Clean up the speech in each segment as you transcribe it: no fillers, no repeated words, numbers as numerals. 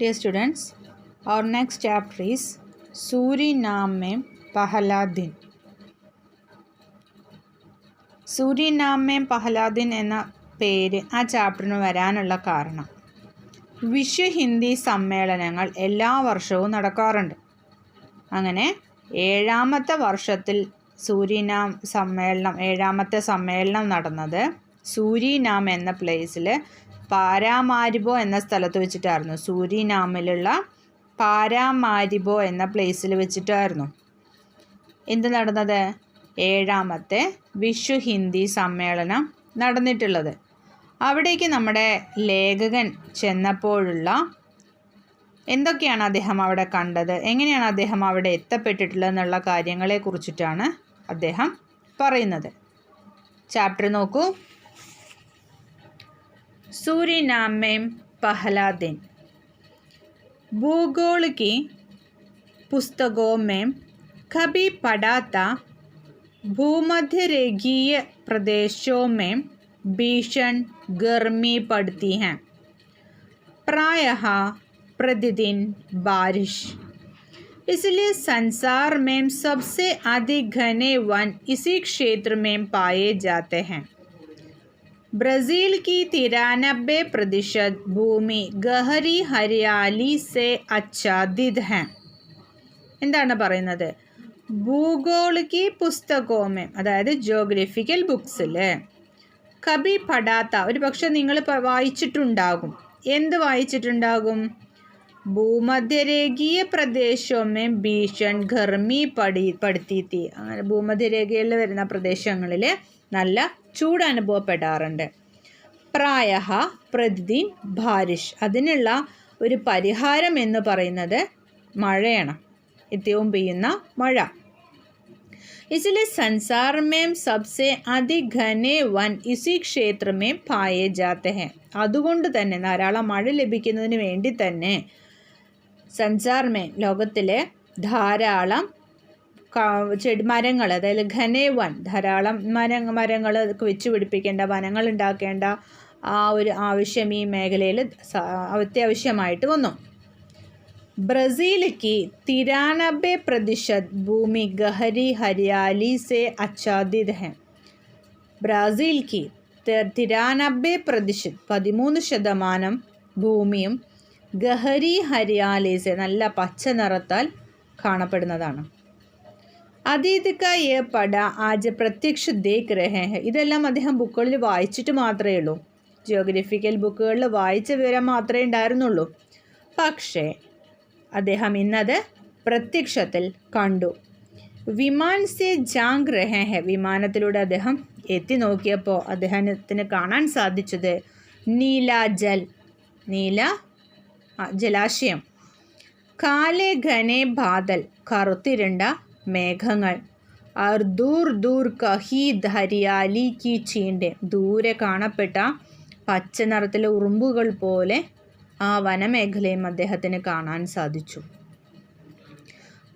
Dear students, our next chapter is Suriname में पहला दिन. സൂരിനാമേ പഹലാ ദിൻ എന്ന പേര് ആ ചാപ്റ്ററിന് വരാനുള്ള കാരണം വിശ്വ ഹിന്ദി സമ്മേളനങ്ങൾ എല്ലാ വർഷവും നടക്കാറുണ്ട്. അങ്ങനെ ഏഴാമത്തെ വർഷത്തിൽ സൂരിനാം സമ്മേളനം ഏഴാമത്തെ സമ്മേളനം നടന്നത് സൂരിനാം എന്ന പ്ലേസിൽ പാരാമാരിബോ എന്ന സ്ഥലത്ത് വെച്ചിട്ടായിരുന്നു. സൂരിനാമിലുള്ള പാരാമാരിബോ എന്ന പ്ലേസിൽ വെച്ചിട്ടായിരുന്നു എന്ത് നടന്നത്? ഏഴാമത്തെ വിശ്വ ഹിന്ദി സമ്മേളനം നടന്നിട്ടുള്ളത്. അവിടേക്ക് നമ്മുടെ ലേഖകൻ ചെന്നപ്പോഴുള്ള എന്തൊക്കെയാണ് അദ്ദേഹം അവിടെ കണ്ടത്, എങ്ങനെയാണ് അദ്ദേഹം അവിടെ എത്തപ്പെട്ടിട്ടുള്ളത് എന്നുള്ള കാര്യങ്ങളെ കുറിച്ചിട്ടാണ് അദ്ദേഹം പറയുന്നത്. ചാപ്റ്റർ നോക്കൂ. सूरीनाम पहला दिन. भूगोल की पुस्तकों में कभी पढ़ा था भूमध्यरेखीय प्रदेशों में भीषण गर्मी पड़ती है, प्रायः प्रतिदिन बारिश, इसलिए संसार में सबसे अधिक घने वन इसी क्षेत्र में पाए जाते हैं. ब्राज़ील की 93% ഭൂമി ഗഹരി ഹരിയാലി സെ ആച്ഛാദിത് है. എന്താണ് പറയുന്നത്? ഭൂഗോളികി പുസ്തകോമേ, അതായത് ജിയോഗ്രഫിക്കൽ ബുക്സിൽ കബി പഠാത്ത, ഒരു പക്ഷെ നിങ്ങൾ വായിച്ചിട്ടുണ്ടാകും. എന്ത് വായിച്ചിട്ടുണ്ടാകും? ഭൂമധ്യരേഖീയ പ്രദേശമേ ഭീഷൺ ഗർമി പടുത്തി തീ. അങ്ങനെ ഭൂമധ്യരേഖയിൽ വരുന്ന പ്രദേശങ്ങളിൽ നല്ല ചൂട് അനുഭവപ്പെടാറുണ്ട്. പ്രായഃ പ്രതിദിൻ ബാരിഷ്, അതിനുള്ള ഒരു പരിഹാരം എന്ന് പറയുന്നത് മഴയാണ്, നിത്യവും പെയ്യുന്ന മഴ. इसलिए संसार में सबसे अधिक घने वन इसी क्षेत्र में पाए जाते हैं. അതുകൊണ്ട് തന്നെ ധാരാളം മഴ ലഭിക്കുന്നതിന് വേണ്ടി തന്നെ സൻസാർമേ, ലോകത്തിലെ ധാരാളം മരങ്ങൾ, അതായത് ഘനെ വൻ, ധാരാളം മരങ്ങൾ വെച്ച് പിടിപ്പിക്കേണ്ട, വനങ്ങൾ ഉണ്ടാക്കേണ്ട ആ ഒരു ആവശ്യം ഈ മേഖലയിൽ അത്യാവശ്യമായിട്ട് വന്നു. ब्राज़ील की 93% भूमि गहरी हरियाली से आच्छादित है. ബ്രാസീൽ की 93%, 13% ഭൂമിയും ഗഹരി ഹരിയാലിസെ, നല്ല പച്ച നിറത്താൽ കാണപ്പെടുന്നതാണ്. അതീത് കാ യേ പഠ ആജ് പ്രത്യക്ഷ ദേഖ് രഹേ ഹെ. ഇതെല്ലാം അദ്ദേഹം ബുക്കുകളിൽ വായിച്ചിട്ട് മാത്രമേ ഉള്ളൂ, ജിയോഗ്രഫിക്കൽ ബുക്കുകളിൽ വായിച്ച വിവരം മാത്രമേ ഉണ്ടായിരുന്നുള്ളൂ. പക്ഷേ അദ്ദേഹം ഇന്നത് പ്രത്യക്ഷത്തിൽ കണ്ടു. വിമാൻ സെ ജാങ് രഹേ ഹെ, വിമാനത്തിലൂടെ അദ്ദേഹം എത്തി നോക്കിയപ്പോൾ അദ്ദേഹത്തിന് കാണാൻ സാധിച്ചത് നീലാജൽ, നീല ജലാശയം, കാലെ ഘനെ ബാദൽ, കറുത്തിരണ്ട മേഘങ്ങൾ, और दूर दूर कहीं हरियाली की छींटे, ദൂരെ കാണപ്പെട്ട പച്ച നിറത്തിലെ ഉറുമ്പുകൾ പോലെ ആ വനമേഖലയും അദ്ദേഹത്തിന് കാണാൻ സാധിച്ചു.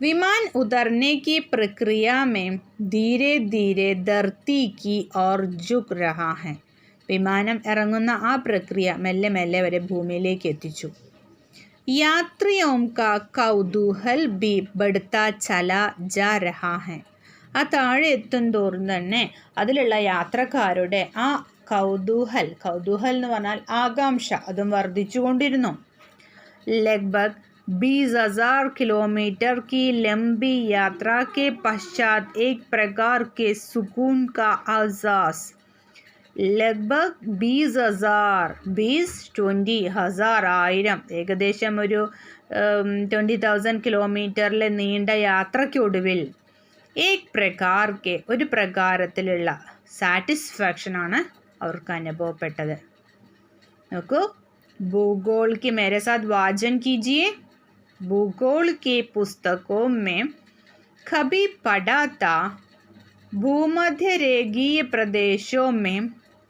विमान उतरने की प्रक्रिया में धीरे धीरे धरती की ओर झुक रहा है. വിമാനം ഇറങ്ങുന്ന ആ പ്രക്രിയ മെല്ലെ മെല്ലെ വരെ ഭൂമിയിലേക്ക് എത്തിച്ചു. यात्रियों का कौतूहल भी बढ़ता चला जा रहा है. ആ താഴെ എത്തും തോറും തന്നെ അതിലുള്ള യാത്രക്കാരുടെ ആ കൗതൂഹൽ എന്ന് പറഞ്ഞാൽ ആകാംക്ഷ, അതും വർദ്ധിച്ചുകൊണ്ടിരുന്നു. लगभग 20,000 किलोमीटर की लंबी यात्रा के पश्चात एक प्रकार के सुकून का आज़ाज़. लगभग 20,000, 10,000, ഏകദേശം ഒരു 20,000 കിലോമീറ്ററിൽ നീണ്ട യാത്രയ്ക്കൊടുവിൽ ഏക് പ്രകാർ കെ, ഒരു പ്രകാരത്തിലുള്ള സാറ്റിസ്ഫാക്ഷനാണ് അവർക്ക് അനുഭവപ്പെട്ടത്. നോക്കൂ, भूगोल की मेरे साथ वाचन कीजिए. भूगोल के पुस्तकों में कभी पढ़ा था भूमध्यरेखीय प्रदेशों में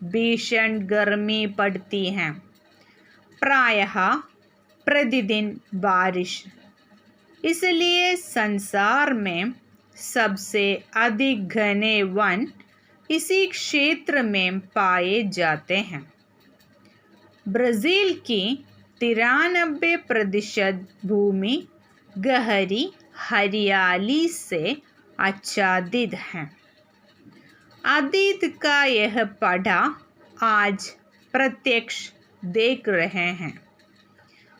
भीषण गर्मी पड़ती है, प्रायः प्रतिदिन बारिश, इसलिए संसार में सबसे अधिक घने वन इसी क्षेत्र में पाए जाते हैं. ब्राज़ील की 93% भूमि गहरी हरियाली से आच्छादित है। अतीत का यह पढ़ा आज प्रत्यक्ष देख रहे हैं,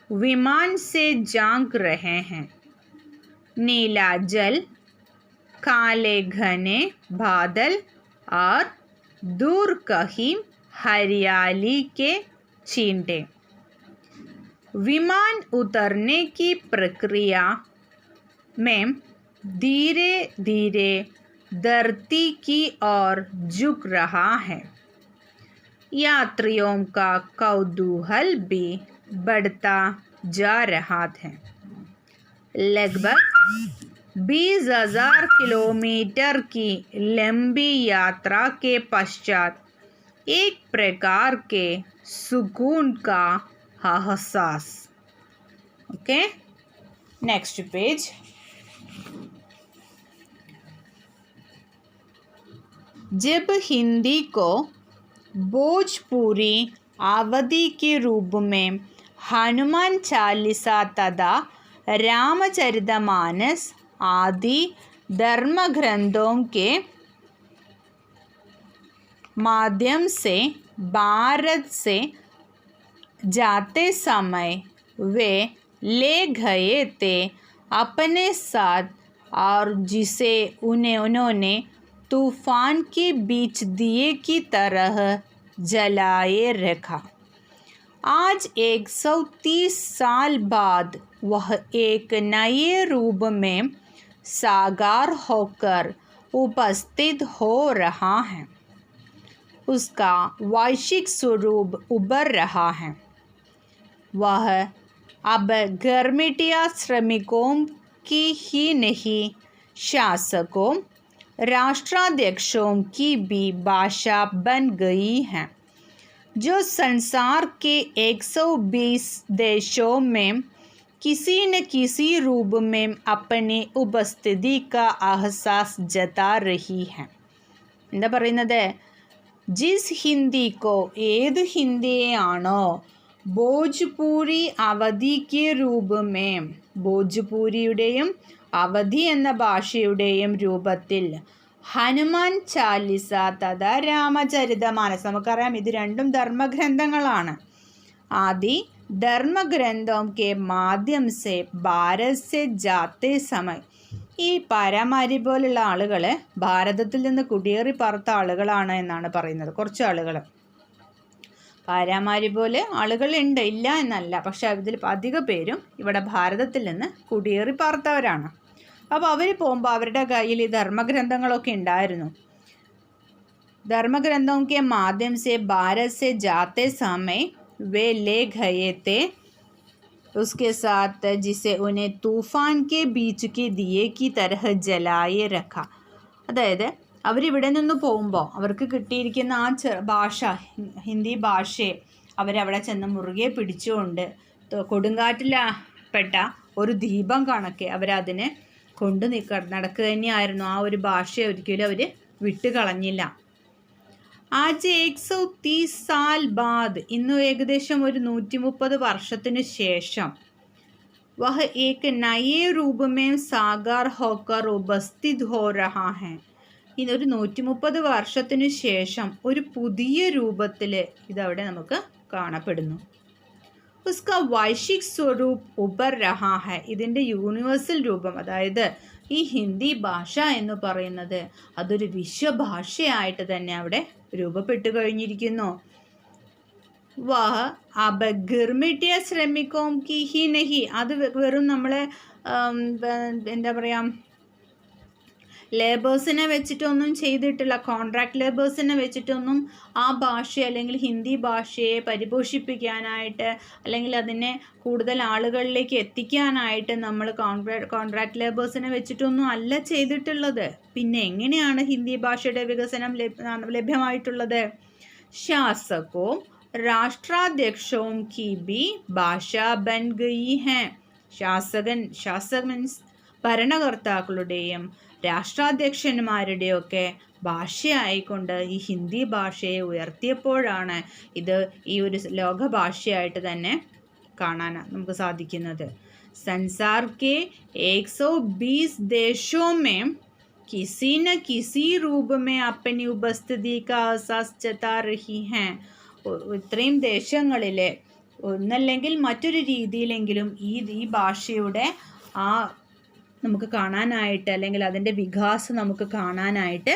विमान से झांक रहे हैं। नीला जल, काले घने बादल और दूर कहीं हरियाली के छींटे। विमान उतरने की प्रक्रिया में धीरे धीरे धरती की ओर झुक रहा है। यात्रियों का कौतूहल भी बढ़ता जा रहा है। लगभग 20,000 किलोमीटर की लंबी यात्रा के पश्चात एक प्रकार के सुकून का एहसास। Okay, next page. जब हिंदी को भोजपुरी अवधि के रूप में हनुमान चालीसा तथा रामचरितमानस आदि धर्म ग्रंथों के माध्यम से भारत से जाते समय वे ले गए थे अपने साथ, और जिसे उन्होंने तूफान के बीच दिए की तरह जलाए रखा। आज 130 साल बाद वह एक नए रूप में साकार होकर उपस्थित हो रहा है। उसका वैश्विक स्वरूप उभर रहा है। वह अब गिरमिटिया श्रमिकों की ही नहीं, शासकों, राष्ट्राध्यक्षों की भी भाषा बन गई है, जो संसार के 120 देशों में किसी न किसी रूप में अपनी उपस्थिति का एहसास जता रही है। എന്താ പറയുന്നത്? ജിസ് ഹിന്ദിക്കോ ഏത് ഹിന്ദിയെയാണോ ഭോജ്പൂരി അവധി കെ രൂപ് മേ, ഭോജ്പൂരിയുടെയും അവധി എന്ന ഭാഷയുടെയും രൂപത്തിൽ ഹനുമാൻ ചാലിസ തഥാ രാമചരിതമാനസ്, നമുക്കറിയാം ഇത് രണ്ടും ധർമ്മഗ്രന്ഥങ്ങളാണ്, ആദി ധർമ്മഗ്രന്ഥോं के माध्यम से भारत से जाते समय, ഈ പാരാമാരി പോലുള്ള ആളുകൾ ഭാരതത്തിൽ നിന്ന് കുടിയേറി പാർത്ത ആളുകളാണ് എന്നാണ് പറയുന്നത്. കുറച്ച് ആളുകൾ പാരാമാരി പോലെ ആളുകളുണ്ട്, ഇല്ല എന്നല്ല, പക്ഷെ അതിൽ അധിക പേരും ഇവിടെ ഭാരതത്തിൽ നിന്ന് കുടിയേറി പാർത്തവരാണ്. അപ്പോൾ അവർ പോകുമ്പോൾ അവരുടെ കയ്യിൽ ഈ ധർമ്മഗ്രന്ഥങ്ങളൊക്കെ ഉണ്ടായിരുന്നു. धर्मग्रंथों के माध्यम से भारत से जाते समय वे ले गए थे उसके साथ, जिसे उन्हें तूफान के बीच के दिए की तरह जलाए रखा. അതായത് അവരിവിടെ നിന്ന് പോകുമ്പോൾ അവർക്ക് കിട്ടിയിരിക്കുന്ന ആ ഭാഷ, ഹിന്ദി ഭാഷയെ അവരവിടെ ചെന്ന് മുറുകെ പിടിച്ചുകൊണ്ട് കൊടുങ്കാറ്റിൽപ്പെട്ട ഒരു ദീപം കണക്കെ അവരതിനെ കൊണ്ട് നടക്കുക തന്നെയായിരുന്നു. ആ ഒരു ഭാഷയെ ഒരിക്കലും അവർ വിട്ടുകളഞ്ഞില്ല. आज 130 साल बाद, ഇന്നു ഏകദേശം ഒരു 130 വർഷത്തിനു ശേഷം, वह एक नए रूप में साकार होकर उपस्थित हो रहा है. ഇതൊരു 130 വർഷത്തിനു ശേഷം ഒരു പുതിയ രൂപത്തിൽ ഇതവിടെ നമുക്ക് കാണപ്പെടുന്നു. उसका वैश्विक स्वरूप उभर रहा है. ഇതിൻ്റെ യൂണിവേഴ്സൽ രൂപം, അതായത് ഈ ഹിന്ദി ഭാഷ എന്ന് പറയുന്നത് അതൊരു വിശ്വഭാഷയായിട്ട് തന്നെ അവിടെ രൂപപ്പെട്ടു കഴിഞ്ഞിരിക്കുന്നു. വഹ അബ ഗിർമിറ്റിയ ശ്രമിക്കോം കി ഹി നഹി, അത് വെറും നമ്മളെ എന്താ പറയുക, ലേബേഴ്സിനെ വെച്ചിട്ടൊന്നും ചെയ്തിട്ടില്ല, കോൺട്രാക്ട് ലേബേഴ്സിനെ വെച്ചിട്ടൊന്നും ആ ഭാഷ അല്ലെങ്കിൽ ഹിന്ദി ഭാഷയെ പരിപോഷിപ്പിക്കാനായിട്ട് അല്ലെങ്കിൽ അതിനെ കൂടുതൽ ആളുകളിലേക്ക് എത്തിക്കാനായിട്ട് നമ്മൾ കോൺട്രാക്ട് ലേബേഴ്സിനെ വെച്ചിട്ടൊന്നും അല്ല ചെയ്തിട്ടുള്ളത്. പിന്നെ എങ്ങനെയാണ് ഹിന്ദി ഭാഷയുടെ വികസനം ലഭ്യമായിട്ടുള്ളത്? ശാസകോ രാഷ്ട്രാധ്യക്ഷോं की भी ഭാഷ ബൻ ഗയി ഹെ. ശാസകൻ മീൻസ് ഭരണകർത്താക്കളുടെയും രാഷ്ട്രാധ്യക്ഷന്മാരുടെയൊക്കെ ഭാഷയായിക്കൊണ്ട് ഈ ഹിന്ദി ഭാഷയെ ഉയർത്തിയപ്പോഴാണ് ഇത് ഈ ഒരു ലോകഭാഷയായിട്ട് തന്നെ കാണാൻ നമുക്ക് സാധിക്കുന്നത്. संसार के 120 देशों में किसी न किसी रूप में अपनी उपस्थिति का एहसास जता रही हैं. ഇത്രയും ദേശങ്ങളിലെ ഒന്നല്ലെങ്കിൽ മറ്റൊരു രീതിയിലെങ്കിലും ഈ ഭാഷയുടെ നമുക്ക് കാണാനായിട്ട് അല്ലെങ്കിൽ അതിൻ്റെ വികാസം നമുക്ക് കാണാനായിട്ട്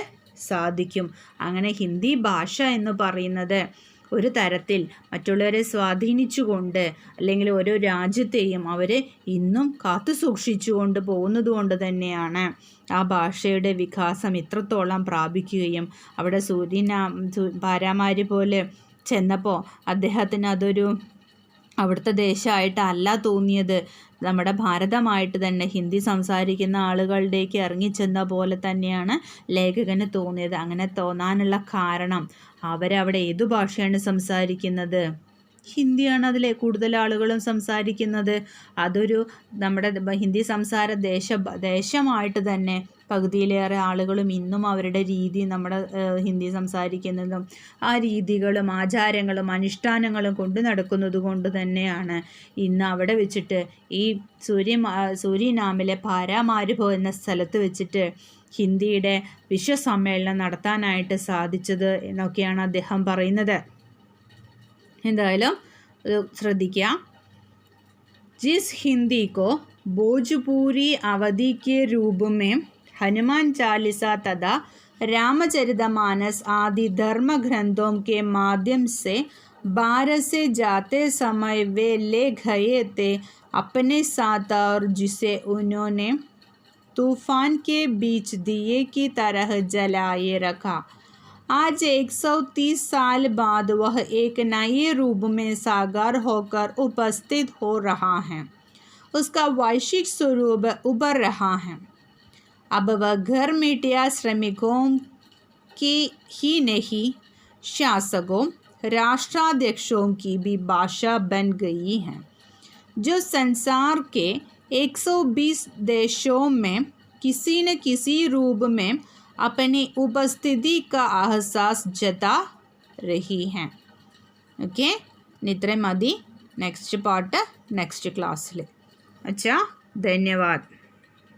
സാധിക്കും. അങ്ങനെ ഹിന്ദി ഭാഷ എന്ന് പറയുന്നത് ഒരു തരത്തിൽ മറ്റുള്ളവരെ സ്വാധീനിച്ചുകൊണ്ട് അല്ലെങ്കിൽ ഓരോ രാജ്യത്തെയും അവർ ഇന്നും കാത്തു സൂക്ഷിച്ചുകൊണ്ട് പോകുന്നത് കൊണ്ട് തന്നെയാണ് ആ ഭാഷയുടെ വികാസം ഇത്രത്തോളം പ്രാപിക്കുകയും അവിടെ പാരാമാര് പോലെ ചെന്നപ്പോൾ അദ്ദേഹത്തിന് അതൊരു അവിടുത്തെ ദേശമായിട്ടല്ല തോന്നിയത്, നമ്മുടെ ഭാരതമായിട്ട് തന്നെ ഹിന്ദി സംസാരിക്കുന്ന ആളുകളുടേക്ക് ഇറങ്ങിച്ചെന്ന പോലെ തന്നെയാണ് ലേഖകന് തോന്നിയത്. അങ്ങനെ തോന്നാനുള്ള കാരണം അവരവിടെ ഏതു ഭാഷയാണ് സംസാരിക്കുന്നത്? ഹിന്ദിയാണ് അതിലെ കൂടുതൽ ആളുകളും സംസാരിക്കുന്നത്. അതൊരു നമ്മുടെ ഹിന്ദി സംസാര ദേശമായിട്ട് തന്നെ പകുതിയിലേറെ ആളുകളും ഇന്നും അവരുടെ രീതി നമ്മുടെ ഹിന്ദി സംസാരിക്കുന്നതും ആ രീതികളും ആചാരങ്ങളും അനുഷ്ഠാനങ്ങളും കൊണ്ട് നടക്കുന്നത് കൊണ്ട് തന്നെയാണ് ഇന്ന് അവിടെ വെച്ചിട്ട് ഈ സൂരിനാമിലെ പാരാമാരുഭോ എന്ന സ്ഥലത്ത് വെച്ചിട്ട് ഹിന്ദിയുടെ വിശ്വസമ്മേളനം നടത്താനായിട്ട് സാധിച്ചത് എന്നൊക്കെയാണ് അദ്ദേഹം പറയുന്നത്. എന്തായാലും ശ്രദ്ധിക്കുക. जिस हिंदी को भोजपुरी अवधि के रूप में हनुमान चालीसा तथा रामचरितमानस आदि धर्म ग्रंथों के माध्यम से भारत से जाते समय वे ले गए थे अपने साथ, और जिसे उन्होंने तूफान के बीच दिए की तरह जलाए रखा. आज 130 साल बाद वह एक नए रूप में साकार होकर उपस्थित हो रहा है. उसका वैश्विक स्वरूप उभर रहा है. अब वह घर मीडिया श्रमिकों की ही नहीं, शासकों, राष्ट्राध्यक्षों की भी भाषा बन गई है, जो संसार के 120 देशों में किसी न किसी रूप में अपनी उपस्थिति का एहसास जता रही हैं. ഓക്കെ, ഇത്രയും മതി. നെക്സ്റ്റ് പാർട്ട് നെക്സ്റ്റ് ക്ലാസ്സിൽ. अच्छा, धन्यवाद.